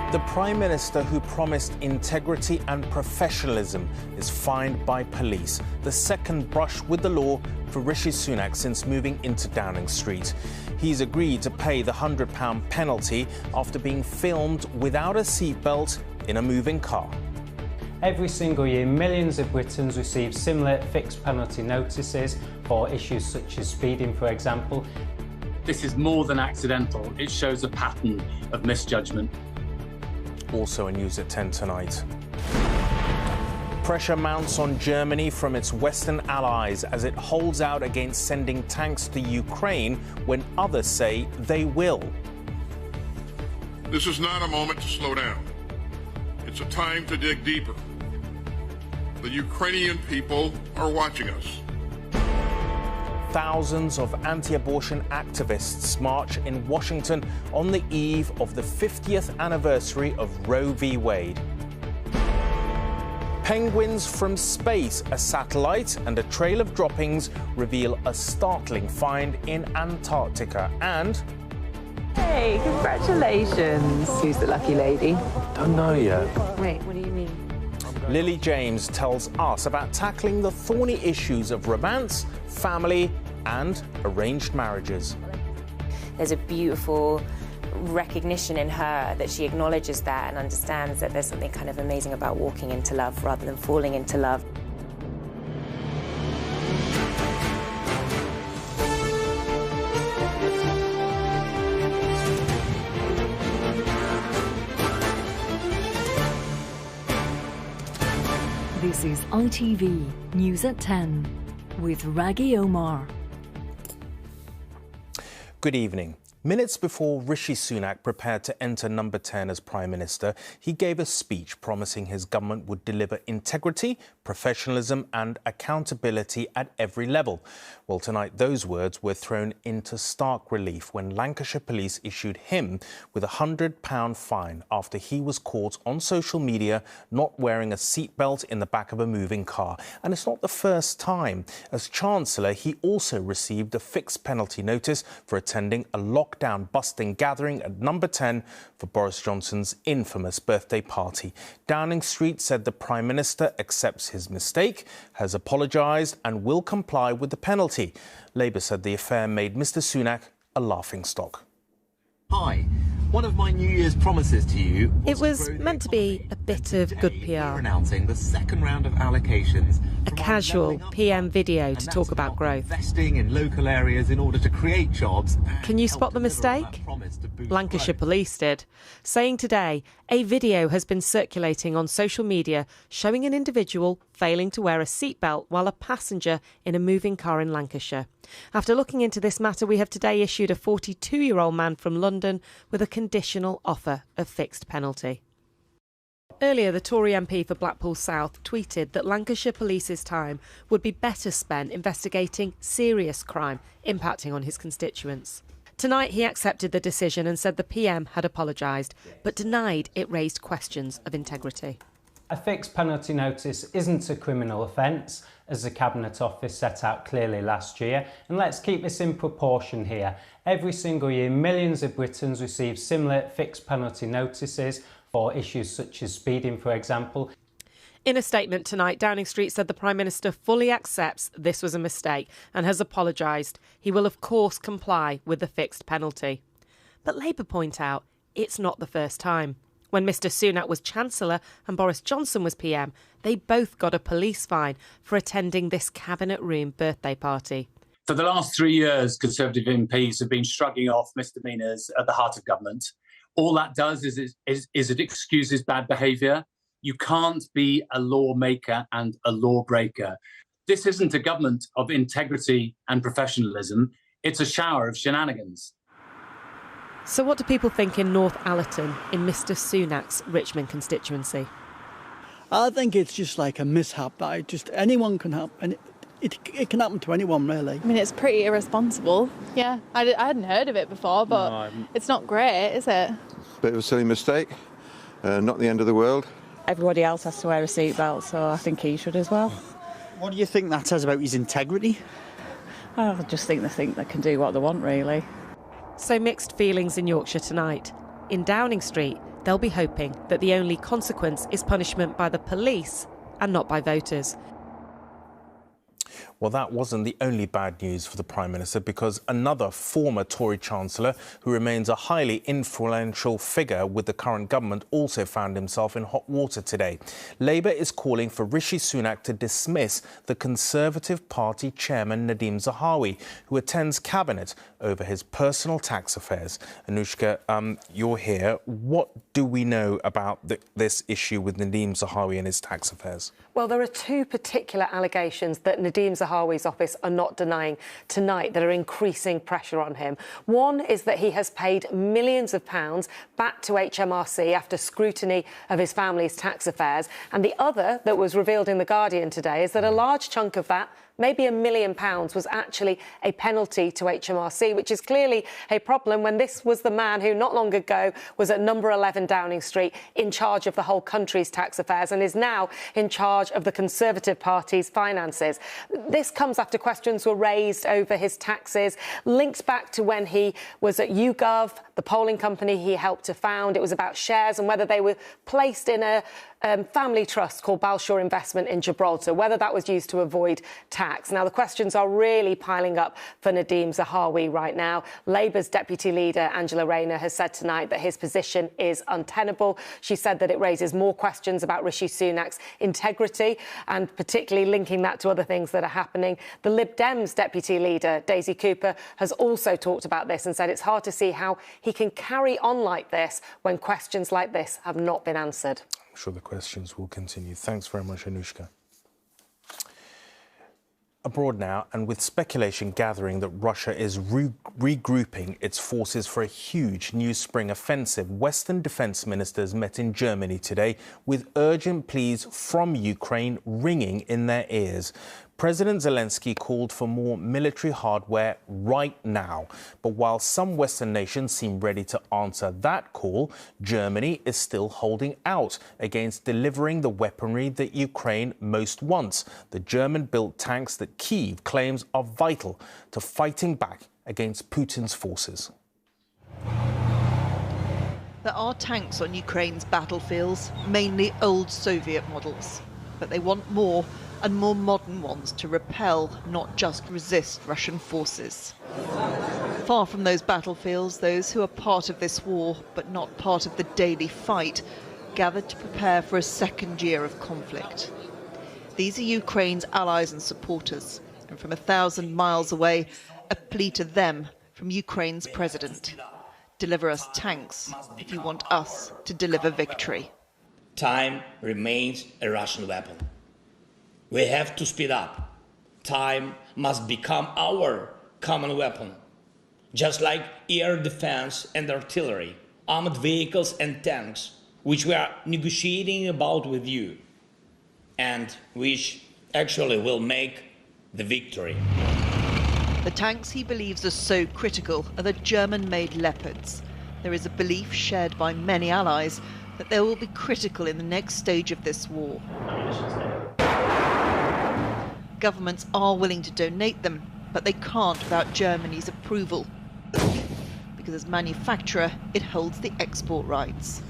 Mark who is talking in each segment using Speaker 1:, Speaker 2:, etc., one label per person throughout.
Speaker 1: The Prime Minister who promised integrity and professionalism is fined by police. The second brush with the law for Rishi Sunak since moving into Downing Street. He's agreed to pay the £100 penalty after being filmed without a seatbelt in a moving car.
Speaker 2: Every single year, millions of Britons receive similar fixed penalty notices for issues such as speeding, for example.
Speaker 3: This is more than accidental. It shows a pattern of misjudgment.
Speaker 1: Also in News at 10 tonight. Pressure mounts on Germany from its Western allies as it holds out against sending tanks to Ukraine when others say they will.
Speaker 4: This is not a moment to slow down. It's a time to dig deeper. The Ukrainian people are watching us.
Speaker 1: Thousands of anti-abortion activists march in Washington on the eve of the 50th anniversary of Roe v. Wade. Penguins from space, a satellite and a trail of droppings reveal a startling find in Antarctica. And
Speaker 5: hey, congratulations. Who's the lucky lady?
Speaker 1: don't know yet.
Speaker 5: Wait, what do you mean?
Speaker 1: Lily James tells us about tackling the thorny issues of romance, family and arranged marriages.
Speaker 6: There's a beautiful recognition in her that she acknowledges that and understands that there's something kind of amazing about walking into love rather than falling into love.
Speaker 7: This is ITV News at 10 with Rageh Omar.
Speaker 1: Good evening. Minutes before Rishi Sunak prepared to enter number 10 as Prime Minister, he gave a speech promising his government would deliver integrity, professionalism and accountability at every level. Well, tonight those words were thrown into stark relief when Lancashire police issued him with a £100 fine after he was caught on social media not wearing a seatbelt in the back of a moving car. And it's not the first time. As Chancellor, he also received a fixed penalty notice for attending a lockdown-busting gathering at number 10 for Boris Johnson's infamous birthday party. Downing Street said the Prime Minister accepts his mistake, has apologised and will comply with the penalty. Labour said the affair made Mr Sunak a laughingstock.
Speaker 8: Hi. One of my New Year's promises to you
Speaker 9: was meant to be a bit of good PR.
Speaker 8: We're announcing the second round of allocations.
Speaker 9: A casual PM video to talk about growth.
Speaker 8: Investing in local areas in order to create jobs.
Speaker 9: Can you spot the mistake? Lancashire Police did, saying today a video has been circulating on social media showing an individual failing to wear a seatbelt while a passenger in a moving car in Lancashire. After looking into this matter, we have today issued a 42-year-old man from London with a conditional offer of fixed penalty. Earlier, the Tory MP for Blackpool South tweeted that Lancashire Police's time would be better spent investigating serious crime impacting on his constituents. Tonight, he accepted the decision and said the PM had apologised, but denied it raised questions of integrity.
Speaker 2: A fixed penalty notice isn't a criminal offence, as the Cabinet Office set out clearly last year. And let's keep this in proportion here. Every single year, millions of Britons receive similar fixed penalty notices for issues such as speeding, for example.
Speaker 9: In a statement tonight, Downing Street said the Prime Minister fully accepts this was a mistake and has apologised. He will, of course, comply with the fixed penalty. But Labour point out it's not the first time. When Mr Sunak was Chancellor and Boris Johnson was PM, they both got a police fine for attending this Cabinet Room birthday party.
Speaker 3: For the last 3 years, Conservative MPs have been shrugging off misdemeanours at the heart of government. All that does is it excuses bad behaviour. You can't be a lawmaker and a lawbreaker. This isn't a government of integrity and professionalism. It's a shower of shenanigans.
Speaker 9: So what do people think in North Allerton, in Mr Sunak's Richmond constituency?
Speaker 10: I think it's just like a mishap that anyone can happen. It can happen to anyone, really.
Speaker 11: I mean, it's pretty irresponsible. Yeah, I hadn't heard of it before, but it's not great, is it?
Speaker 12: Bit of a silly mistake, not the end of the world.
Speaker 5: Everybody else has to wear a seatbelt, so I think he should as well.
Speaker 10: What do you think that says about his integrity?
Speaker 5: I just think they can do what they want, really.
Speaker 9: So mixed feelings in Yorkshire tonight. In Downing Street, they'll be hoping that the only consequence is punishment by the police and not by voters.
Speaker 1: Well, that wasn't the only bad news for the Prime Minister, because another former Tory Chancellor, who remains a highly influential figure with the current government, also found himself in hot water today. Labour is calling for Rishi Sunak to dismiss the Conservative Party chairman Nadhim Zahawi, who attends Cabinet over his personal tax affairs. Anushka, you're here. What do we know about this issue with Nadhim Zahawi and his tax affairs?
Speaker 9: Well, there are two particular allegations that Nadhim Zahawi's office are not denying tonight that are increasing pressure on him. One is that he has paid millions of pounds back to HMRC after scrutiny of his family's tax affairs. And the other, that was revealed in The Guardian today, is that a large chunk of that, maybe £1 million, was actually a penalty to HMRC, which is clearly a problem when this was the man who not long ago was at number 11 Downing Street in charge of the whole country's tax affairs and is now in charge of the Conservative Party's finances. This comes after questions were raised over his taxes, linked back to when he was at YouGov, the polling company he helped to found. It was about shares and whether they were placed in a family trust called Balshore Investment in Gibraltar, whether that was used to avoid tax. Now, the questions are really piling up for Nadhim Zahawi right now. Labour's deputy leader, Angela Rayner, has said tonight that his position is untenable. She said that it raises more questions about Rishi Sunak's integrity, and particularly linking that to other things that are happening. The Lib Dems deputy leader, Daisy Cooper, has also talked about this and said it's hard to see how he can carry on like this when questions like this have not been answered.
Speaker 1: I'm sure the questions will continue. Thanks very much, Anushka. Abroad now, and with speculation gathering that Russia is regrouping its forces for a huge new spring offensive, Western defence ministers met in Germany today with urgent pleas from Ukraine ringing in their ears. President Zelensky called for more military hardware right now. But while some Western nations seem ready to answer that call, Germany is still holding out against delivering the weaponry that Ukraine most wants, the German-built tanks that Kyiv claims are vital to fighting back against Putin's forces.
Speaker 13: There are tanks on Ukraine's battlefields, mainly old Soviet models. But they want more, and more modern ones to repel, not just resist Russian forces. Far from those battlefields, those who are part of this war, but not part of the daily fight, gathered to prepare for a second year of conflict. These are Ukraine's allies and supporters, and from 1,000 miles away, a plea to them from Ukraine's president. Deliver us tanks if you want us to deliver victory.
Speaker 14: Time remains a Russian weapon. We have to speed up. Time must become our common weapon. Just like air defense and artillery, armored vehicles and tanks, which we are negotiating about with you, and which actually will make the victory.
Speaker 13: The tanks he believes are so critical are the German-made Leopards. There is a belief shared by many allies that they will be critical in the next stage of this war. Governments are willing to donate them, but they can't without Germany's approval. Because as manufacturer, it holds the export rights.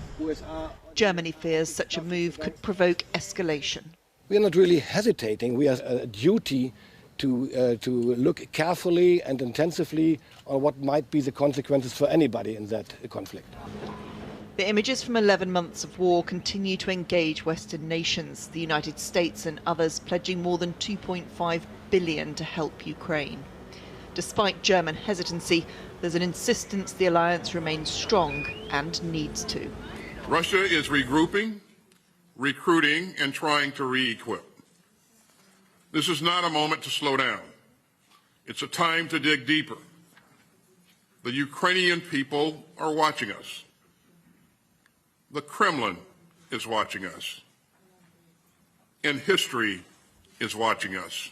Speaker 13: Germany fears such a move could provoke escalation.
Speaker 15: We are not really hesitating. We have a duty to look carefully and intensively on what might be the consequences for anybody in that conflict.
Speaker 13: The images from 11 months of war continue to engage Western nations, the United States and others pledging more than $2.5 billion to help Ukraine. Despite German hesitancy, there's an insistence the alliance remains strong and needs to.
Speaker 4: Russia is regrouping, recruiting, and trying to re-equip. This is not a moment to slow down. It's a time to dig deeper. The Ukrainian people are watching us. The Kremlin is watching us, and history is watching us.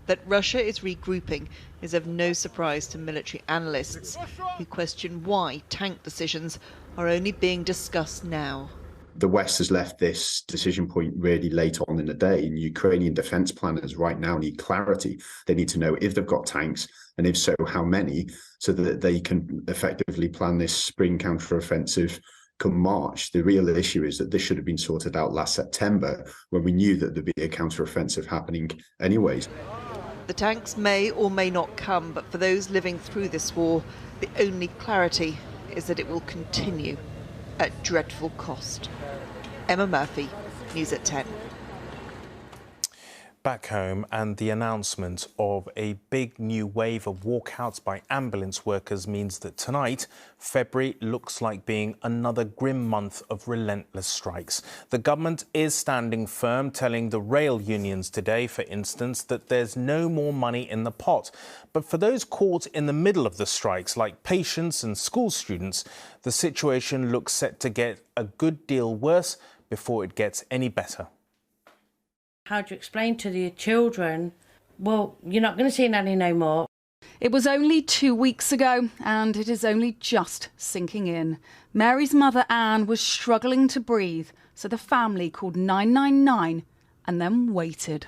Speaker 13: That Russia is regrouping is of no surprise to military analysts who question why tank decisions are only being discussed now.
Speaker 16: The West has left this decision point really late on in the day, and Ukrainian defence planners right now need clarity. They need to know if they've got tanks, and if so, how many, so that they can effectively plan this spring counter-offensive come March. The real issue is that this should have been sorted out last September, when we knew that there'd be a counter-offensive happening anyways.
Speaker 13: The tanks may or may not come, but for those living through this war, the only clarity is that it will continue at dreadful cost. Emma Murphy, News at 10.
Speaker 1: Back home, and the announcement of a big new wave of walkouts by ambulance workers means that tonight, February looks like being another grim month of relentless strikes. The government is standing firm, telling the rail unions today, for instance, that there's no more money in the pot. But for those caught in the middle of the strikes, like patients and school students, the situation looks set to get a good deal worse before it gets any better.
Speaker 17: How do you explain to the children, well, you're not going to see Nanny no more?
Speaker 18: It was only 2 weeks ago, and it is only just sinking in. Mary's mother, Anne, was struggling to breathe, so the family called 999 and then waited.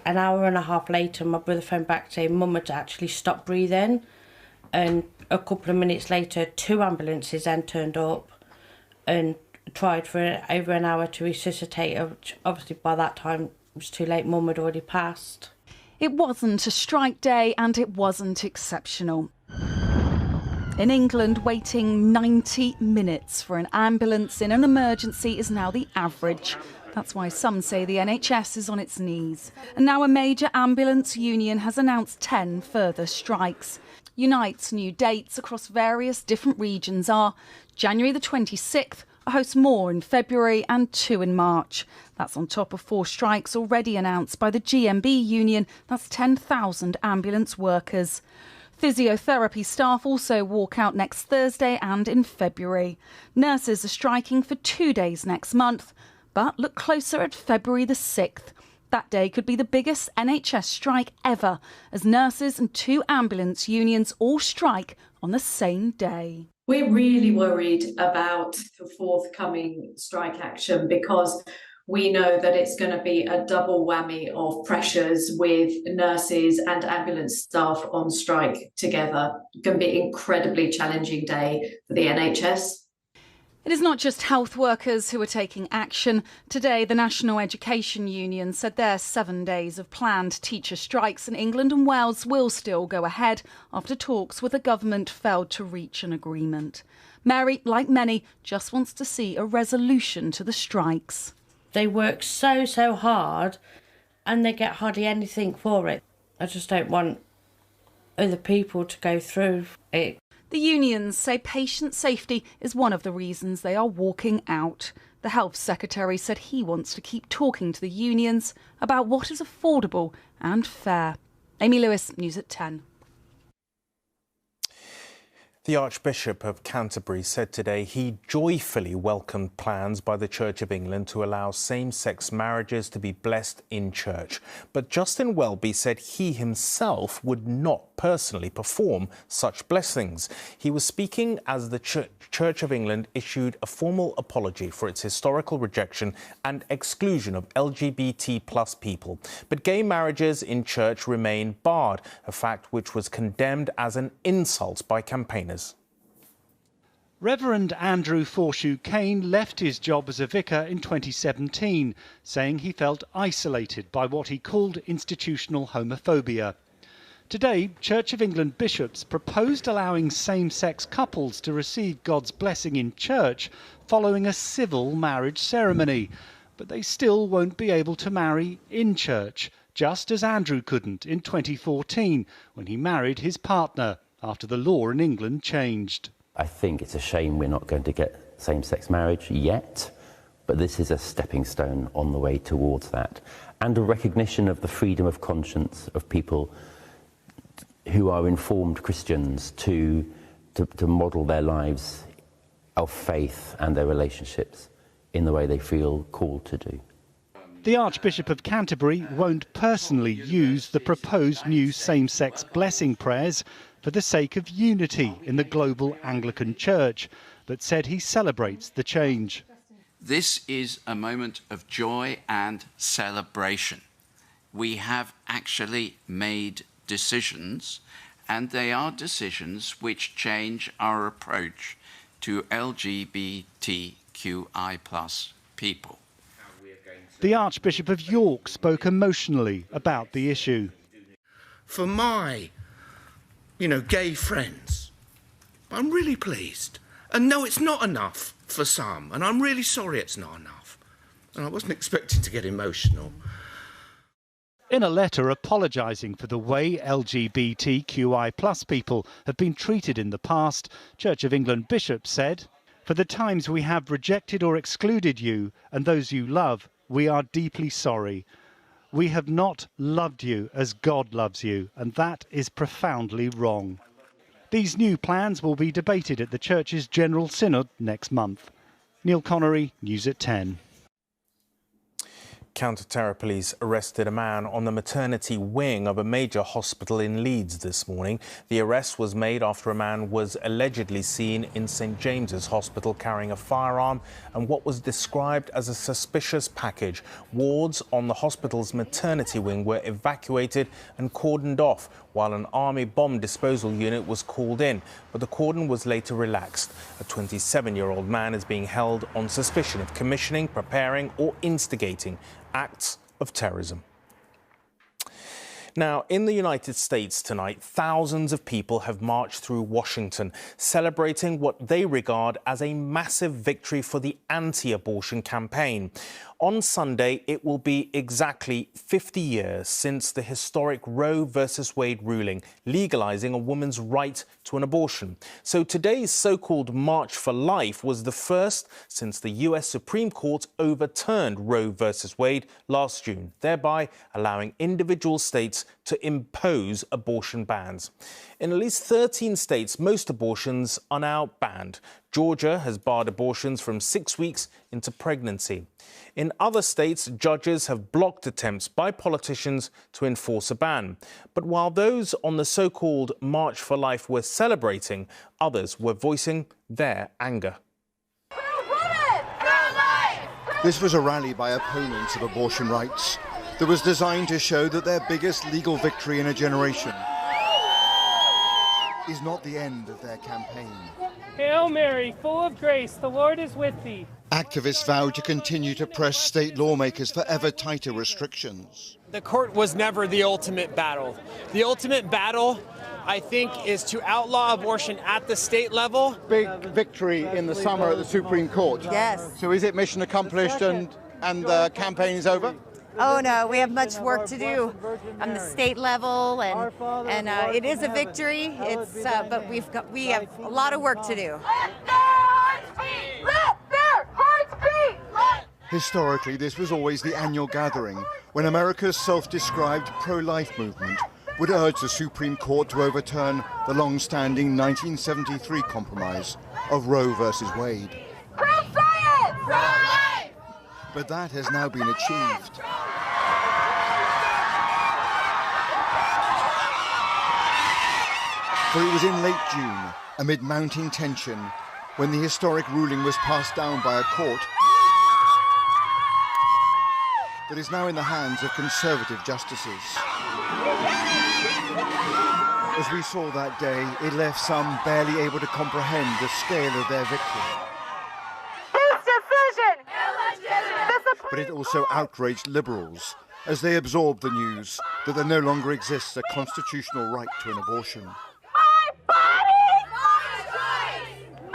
Speaker 17: An hour and a half later, my brother phoned back saying Mum had actually stopped breathing, and a couple of minutes later, 2 ambulances then turned up and tried for over an hour to resuscitate her, which obviously by that time it was too late. Mum had already passed.
Speaker 18: It wasn't a strike day, and it wasn't exceptional. In England, waiting 90 minutes for an ambulance in an emergency is now the average. That's why some say the NHS is on its knees. And now a major ambulance union has announced 10 further strikes. Unite's new dates across various different regions are January the 26th, hosts more in February and 2 in March. That's on top of 4 strikes already announced by the GMB union. That's 10,000 ambulance workers. Physiotherapy staff also walk out next Thursday and in February. Nurses are striking for 2 days next month, but look closer at February the 6th. That day could be the biggest NHS strike ever, as nurses and 2 ambulance unions all strike on the same day.
Speaker 19: We're really worried about the forthcoming strike action because we know that it's going to be a double whammy of pressures with nurses and ambulance staff on strike together. It's going to be an incredibly challenging day for the NHS.
Speaker 18: It is not just health workers who are taking action. Today, the National Education Union said their 7 days of planned teacher strikes in England and Wales will still go ahead after talks with the government failed to reach an agreement. Mary, like many, just wants to see a resolution to the strikes.
Speaker 17: They work so hard and they get hardly anything for it. I just don't want other people to go through it.
Speaker 18: The unions say patient safety is one of the reasons they are walking out. The Health Secretary said he wants to keep talking to the unions about what is affordable and fair. Amy Lewis, News at 10.
Speaker 1: The Archbishop of Canterbury said today he joyfully welcomed plans by the Church of England to allow same-sex marriages to be blessed in church. But Justin Welby said he himself would not personally perform such blessings. He was speaking as the Church of England issued a formal apology for its historical rejection and exclusion of LGBT+ people. But gay marriages in church remain barred, a fact which was condemned as an insult by campaigners.
Speaker 20: Reverend Andrew Forshew Kane left his job as a vicar in 2017, saying he felt isolated by what he called institutional homophobia. Today, Church of England bishops proposed allowing same-sex couples to receive God's blessing in church following a civil marriage ceremony. But they still won't be able to marry in church, just as Andrew couldn't in 2014 when he married his partner after the law in England changed.
Speaker 21: I think it's a shame we're not going to get same-sex marriage yet, but this is a stepping stone on the way towards that, and a recognition of the freedom of conscience of people who are informed Christians to model their lives of faith and their relationships in the way they feel called to do.
Speaker 20: The Archbishop of Canterbury won't personally use the proposed new same-sex blessing prayers for the sake of unity in the global Anglican Church, but said he celebrates the change.
Speaker 22: This is a moment of joy and celebration. We have actually made decisions, and they are decisions which change our approach to LGBTQI+ people.
Speaker 20: The Archbishop of York spoke emotionally about the issue.
Speaker 6: For my, gay friends, I'm really pleased. And no, it's not enough for some, and I'm really sorry it's not enough. And I wasn't expecting to get emotional.
Speaker 20: In a letter apologising for the way LGBTQI+ people have been treated in the past, Church of England bishops said, "For the times we have rejected or excluded you and those you love, we are deeply sorry. We have not loved you as God loves you, and that is profoundly wrong." These new plans will be debated at the Church's General Synod next month. Neil Connery, News at 10.
Speaker 1: Counter-terror police arrested a man on the maternity wing of a major hospital in Leeds this morning. The arrest was made after a man was allegedly seen in St James's Hospital carrying a firearm and what was described as a suspicious package. Wards on the hospital's maternity wing were evacuated and cordoned off while an army bomb disposal unit was called in, but the cordon was later relaxed. A 27-year-old man is being held on suspicion of commissioning, preparing or instigating acts of terrorism. Now, in the United States tonight, thousands of people have marched through Washington, celebrating what they regard as a massive victory for the anti-abortion campaign. On Sunday, it will be exactly 50 years since the historic Roe versus Wade ruling, legalizing a woman's right to an abortion. So today's so-called March for Life was the first since the US Supreme Court overturned Roe versus Wade last June, thereby allowing individual states to impose abortion bans. In at least 13 states, most abortions are now banned. Georgia has barred abortions from 6 weeks into pregnancy. In other states, judges have blocked attempts by politicians to enforce a ban. But while those on the so-called March for Life were celebrating, others were voicing their anger.
Speaker 7: This was a rally by opponents of abortion rights that was designed to show that their biggest legal victory in a generation is not the end of their campaign.
Speaker 23: Hail Mary, full of grace, the Lord is with thee.
Speaker 7: Activists vowed to continue to press state lawmakers for ever tighter restrictions.
Speaker 24: The court was never the ultimate battle. The ultimate battle, I think, is to outlaw abortion at the state level.
Speaker 7: Big victory in the summer at the Supreme Court.
Speaker 25: Yes.
Speaker 7: So is it mission accomplished and the campaign is over?
Speaker 25: Oh no, we have much work to do on the state level, and it is a victory. It's but we have a lot of work to do.
Speaker 7: Historically, this was always the annual gathering when America's self-described pro-life movement would urge the Supreme Court to overturn the long-standing 1973 compromise of Roe versus Wade.
Speaker 25: Pro-science! Pro-life!
Speaker 7: But that has now been achieved. For it was in late June, amid mounting tension, when the historic ruling was passed down by a court that is now in the hands of conservative justices. As we saw that day, it left some barely able to comprehend the scale of their victory.
Speaker 25: This decision!
Speaker 7: But it also outraged liberals as they absorbed the news that there no longer exists a constitutional right to an abortion.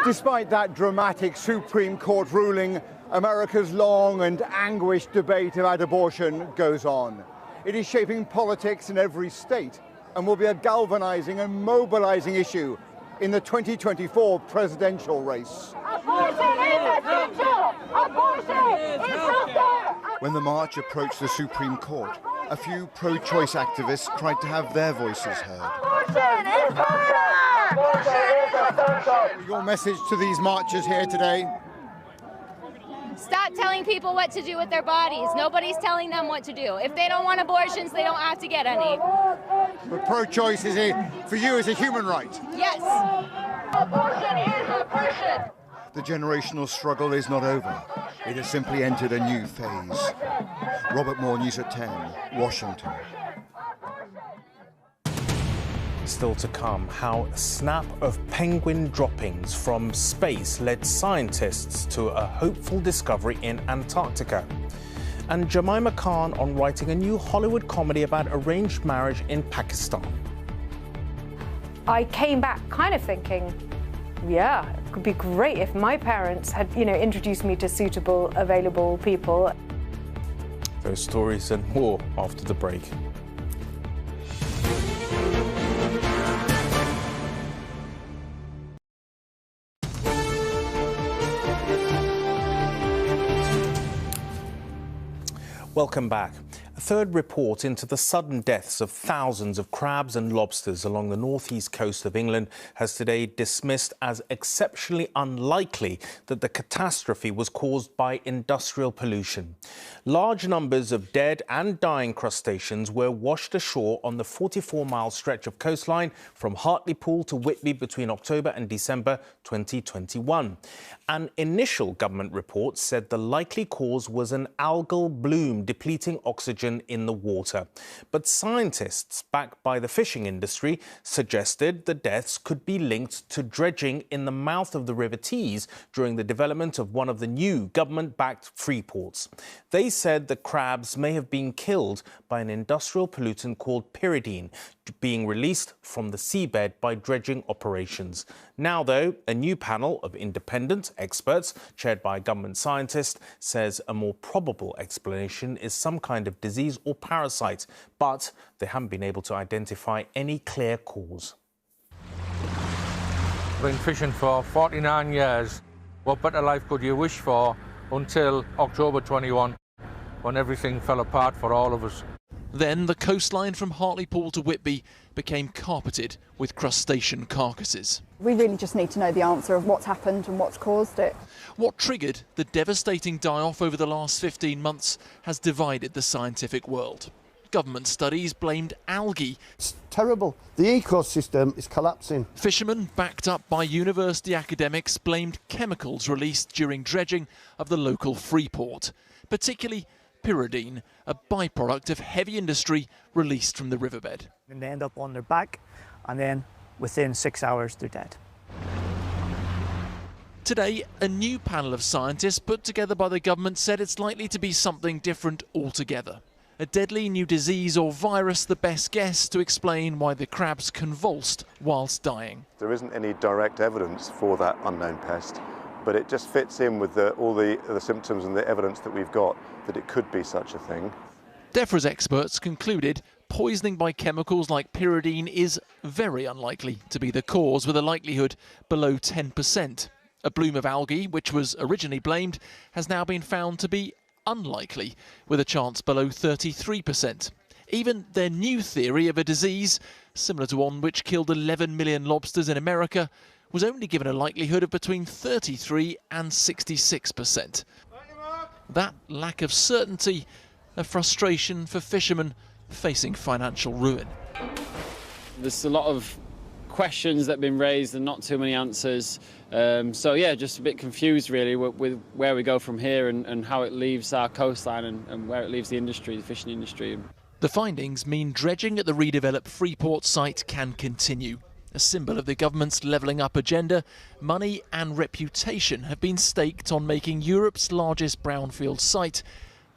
Speaker 7: Despite that dramatic Supreme Court ruling, America's long and anguished debate about abortion goes on. It is shaping politics in every state and will be a galvanizing and mobilizing issue in the 2024 presidential race.
Speaker 25: Abortion is essential! Abortion is healthcare!
Speaker 7: When the march approached the Supreme Court, a few pro-choice activists tried to have their voices heard.
Speaker 25: Abortion is murder! Abortion is essential!
Speaker 7: Your message to these marchers here today?
Speaker 26: Stop telling people what to do with their bodies. Nobody's telling them what to do. If they don't want abortions, they don't have to get any.
Speaker 7: But pro-choice for you is a human right.
Speaker 26: Yes.
Speaker 25: Abortion is oppression.
Speaker 7: The generational struggle is not over. It has simply entered a new phase. Robert Moore, News at 10, Washington.
Speaker 1: Still to come, how a snap of penguin droppings from space led scientists to a hopeful discovery in Antarctica. And Jemima Khan on writing a new Hollywood comedy about arranged marriage in Pakistan.
Speaker 2: I came back kind of thinking, yeah, it could be great if my parents had, introduced me to suitable, available people.
Speaker 1: Those stories and more after the break. Welcome back. A third report into the sudden deaths of thousands of crabs and lobsters along the northeast coast of England has today dismissed as exceptionally unlikely that the catastrophe was caused by industrial pollution. Large numbers of dead and dying crustaceans were washed ashore on the 44-mile stretch of coastline from Hartlepool to Whitby between October and December 2021. An initial government report said the likely cause was an algal bloom depleting oxygen in the water. But scientists backed by the fishing industry suggested the deaths could be linked to dredging in the mouth of the River Tees during the development of one of the new government-backed free ports. They said the crabs may have been killed by an industrial pollutant called pyridine being released from the seabed by dredging operations. Now, though, a new panel of independent experts, chaired by a government scientist, says a more probable explanation is some kind of disease or parasite, but they haven't been able to identify any clear cause.
Speaker 3: Been fishing for 49 years. What better life could you wish for until October 21, when everything fell apart for all of us.
Speaker 8: Then the coastline from Hartlepool to Whitby became carpeted with crustacean carcasses.
Speaker 10: We really just need to know the answer of what's happened and what's caused it.
Speaker 8: What triggered the devastating die-off over the last 15 months has divided the scientific world. Government studies blamed algae.
Speaker 11: It's terrible. The ecosystem is collapsing.
Speaker 8: Fishermen, backed up by university academics, blamed chemicals released during dredging of the local free port, particularly pyridine, a byproduct of heavy industry released from the riverbed.
Speaker 12: And they end up on their back, and then within 6 hours they're dead.
Speaker 8: Today, a new panel of scientists put together by the government said it's likely to be something different altogether. A deadly new disease or virus, the best guess to explain why the crabs convulsed whilst dying.
Speaker 27: There isn't any direct evidence for that unknown pest, but it just fits in with all the symptoms and the evidence that we've got that it could be such a thing.
Speaker 8: DEFRA's experts concluded poisoning by chemicals like pyridine is very unlikely to be the cause, with a likelihood below 10%. A bloom of algae, which was originally blamed, has now been found to be unlikely, with a chance below 33%. Even their new theory of a disease, similar to one which killed 11 million lobsters in America, was only given a likelihood of between 33 and 66%. That lack of certainty, a frustration for fishermen facing financial ruin.
Speaker 28: There's a lot of questions that have been raised and not too many answers. So yeah, just a bit confused really with where we go from here and how it leaves our coastline and where it leaves the industry, the fishing industry.
Speaker 8: The findings mean dredging at the redeveloped Freeport site can continue. A symbol of the government's levelling up agenda, money and reputation have been staked on making Europe's largest brownfield site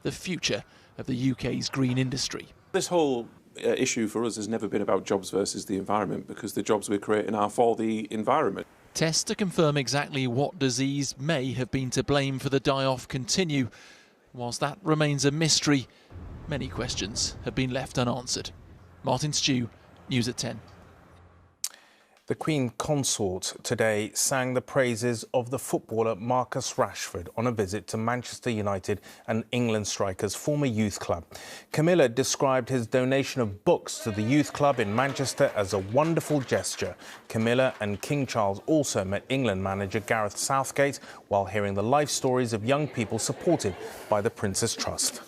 Speaker 8: the future of the UK's green industry.
Speaker 29: This whole issue for us has never been about jobs versus the environment, because the jobs we're creating are for the environment.
Speaker 8: Tests to confirm exactly what disease may have been to blame for the die-off continue. Whilst that remains a mystery, many questions have been left unanswered. Martin Stew, News at 10.
Speaker 1: The Queen Consort today sang the praises of the footballer Marcus Rashford on a visit to Manchester United and England strikers' former youth club. Camilla described his donation of books to the youth club in Manchester as a wonderful gesture. Camilla and King Charles also met England manager Gareth Southgate while hearing the life stories of young people supported by the Prince's Trust.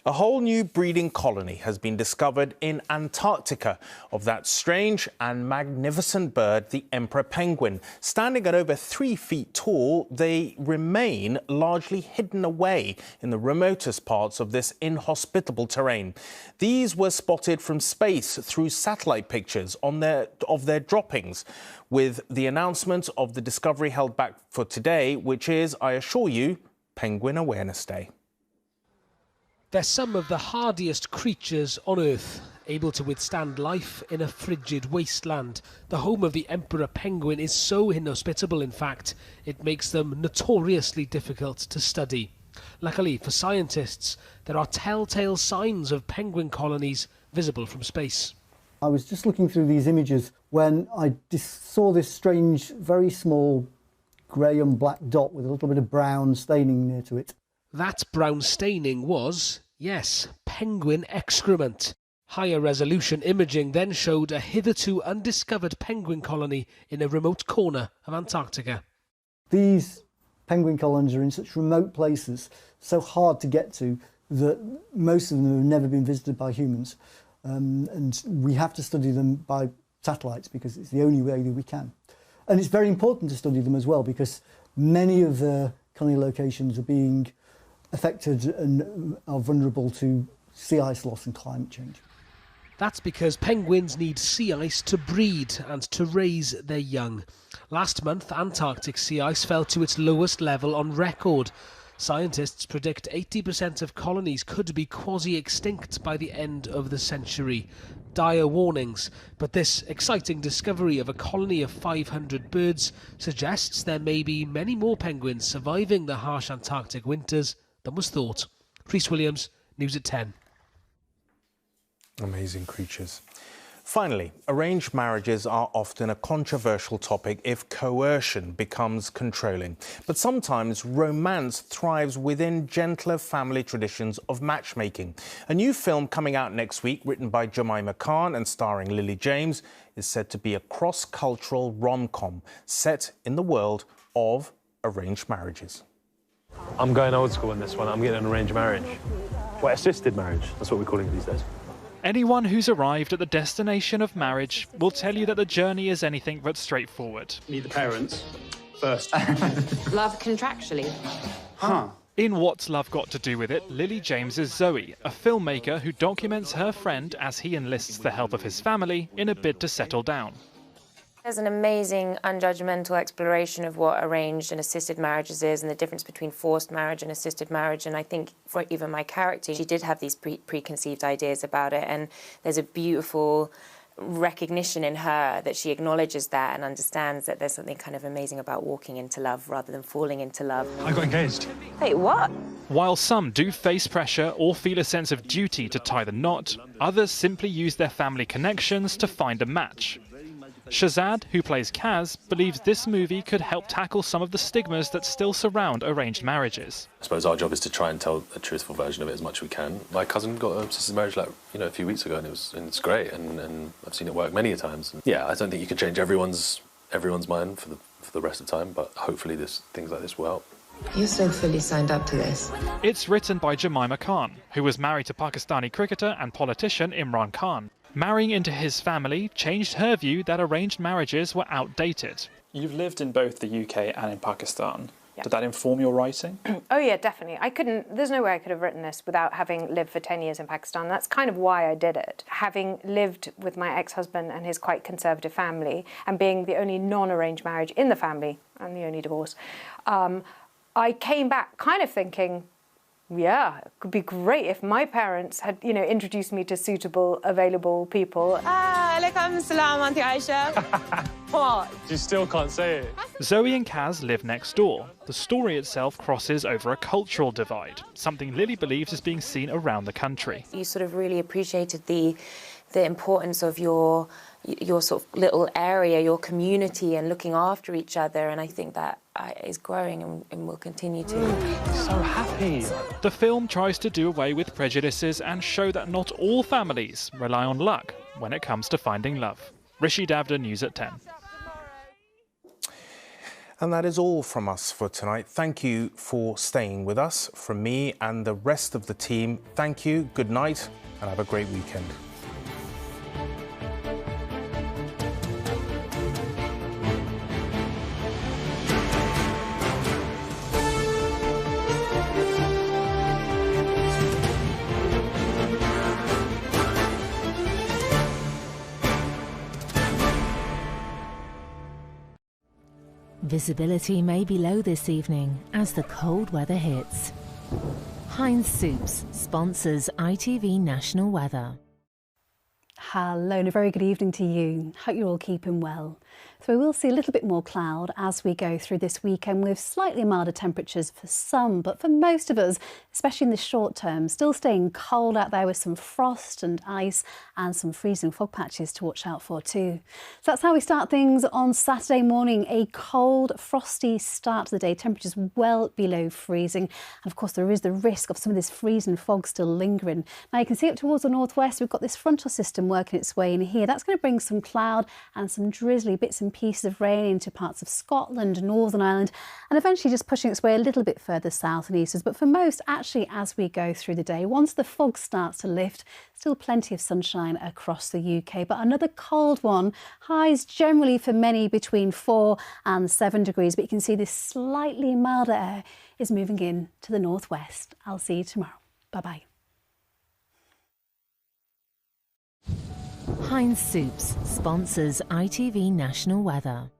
Speaker 1: A whole new breeding colony has been discovered in Antarctica of that strange and magnificent bird, the emperor penguin. Standing at over 3 feet tall, they remain largely hidden away in the remotest parts of this inhospitable terrain. These were spotted from space through satellite pictures of their droppings, with the announcement of the discovery held back for today, which is, I assure you, Penguin Awareness Day.
Speaker 4: They're some of the hardiest creatures on Earth, able to withstand life in a frigid wasteland. The home of the emperor penguin is so inhospitable, in fact, it makes them notoriously difficult to study. Luckily for scientists, there are telltale signs of penguin colonies visible from space.
Speaker 5: I was just looking through these images when I saw this strange, very small grey and black dot with a little bit of brown staining near to it.
Speaker 4: That brown staining was, yes, penguin excrement. Higher resolution imaging then showed a hitherto undiscovered penguin colony in a remote corner of Antarctica.
Speaker 5: These penguin colonies are in such remote places, so hard to get to, that most of them have never been visited by humans. And we have to study them by satellites because it's the only way that we can. And it's very important to study them as well because many of the colony locations are being affected and are vulnerable to sea ice loss and climate change.
Speaker 4: That's because penguins need sea ice to breed and to raise their young. Last month, Antarctic sea ice fell to its lowest level on record. Scientists predict 80% of colonies could be quasi-extinct by the end of the century. Dire warnings, but this exciting discovery of a colony of 500 birds suggests there may be many more penguins surviving the harsh Antarctic winters than was thought. Rhys Williams, News at 10.
Speaker 1: Amazing creatures. Finally, arranged marriages are often a controversial topic if coercion becomes controlling. But sometimes romance thrives within gentler family traditions of matchmaking. A new film coming out next week, written by Jemima Khan and starring Lily James, is said to be a cross-cultural rom-com set in the world of arranged marriages.
Speaker 9: I'm going old school in this one. I'm getting an arranged marriage. Well, assisted marriage. That's what we're calling it these days.
Speaker 13: Anyone who's arrived at the destination of marriage will tell you that the journey is anything but straightforward.
Speaker 9: Meet the parents first.
Speaker 14: Love contractually.
Speaker 9: Huh.
Speaker 13: In What's Love Got to Do With It, Lily James is Zoe, a filmmaker who documents her friend as he enlists the help of his family in a bid to settle down.
Speaker 14: There's an amazing, unjudgmental exploration of what arranged and assisted marriages is and the difference between forced marriage and assisted marriage. And I think for even my character, she did have these preconceived ideas about it. And there's a beautiful recognition in her that she acknowledges that and understands that there's something kind of amazing about walking into love rather than falling into love.
Speaker 9: I got engaged.
Speaker 14: Wait, what?
Speaker 13: While some do face pressure or feel a sense of duty to tie the knot, others simply use their family connections to find a match. Shazad, who plays Kaz, believes this movie could help tackle some of the stigmas that still surround arranged marriages.
Speaker 15: I suppose our job is to try and tell a truthful version of it as much as we can. My cousin got a sister's marriage a few weeks ago, and it's great, and I've seen it work many a times. And yeah, I don't think you can change everyone's mind for the rest of the time, but hopefully things like this will help.
Speaker 14: You're so fully signed up to this.
Speaker 13: It's written by Jemima Khan, who was married to Pakistani cricketer and politician Imran Khan. Marrying into his family changed her view that arranged marriages were outdated.
Speaker 16: You've lived in both the UK and in Pakistan.
Speaker 2: Yeah.
Speaker 16: Did that inform your writing?
Speaker 2: Oh yeah, definitely. There's no way I could have written this without having lived for 10 years in Pakistan. That's kind of why I did it. Having lived with my ex-husband and his quite conservative family, and being the only non-arranged marriage in the family, and the only divorce, I came back kind of thinking, yeah, it could be great if my parents had, introduced me to suitable, available people.
Speaker 14: Alaikum salam, Auntie Aisha. What?
Speaker 16: You still can't say it.
Speaker 13: Zoe and Kaz live next door. The story itself crosses over a cultural divide, something Lily believes is being seen around the country.
Speaker 14: You sort of really appreciated the importance of your sort of little area, your community, and looking after each other, and I think that is growing and will continue to.
Speaker 13: So happy. The film tries to do away with prejudices and show that not all families rely on luck when it comes to finding love. Rishi Davda, News at 10.
Speaker 1: And that is all from us for tonight. Thank you for staying with us. From me and the rest of the team, thank you, good night, and have a great weekend.
Speaker 6: Visibility may be low this evening as the cold weather hits. Heinz Soups sponsors ITV National Weather.
Speaker 17: Hello and a very good evening to you. Hope you're all keeping well. So we will see a little bit more cloud as we go through this weekend with slightly milder temperatures for some, but for most of us, especially in the short term, still staying cold out there with some frost and ice and some freezing fog patches to watch out for too. So that's how we start things on Saturday morning. A cold, frosty start to the day, temperatures well below freezing. And of course, there is the risk of some of this freezing fog still lingering. Now you can see up towards the northwest, we've got this frontal system working its way in here. That's going to bring some cloud and some drizzly bits and pieces of rain into parts of Scotland, Northern Ireland, and eventually just pushing its way a little bit further south and eastwards. But for most, actually, as we go through the day, once the fog starts to lift, still plenty of sunshine across the UK, but another cold one. Highs generally for many between 4 and 7 degrees, but you can see this slightly milder air is moving in to the northwest. I'll see you tomorrow. Bye-bye.
Speaker 6: Heinz Soups sponsors ITV National Weather.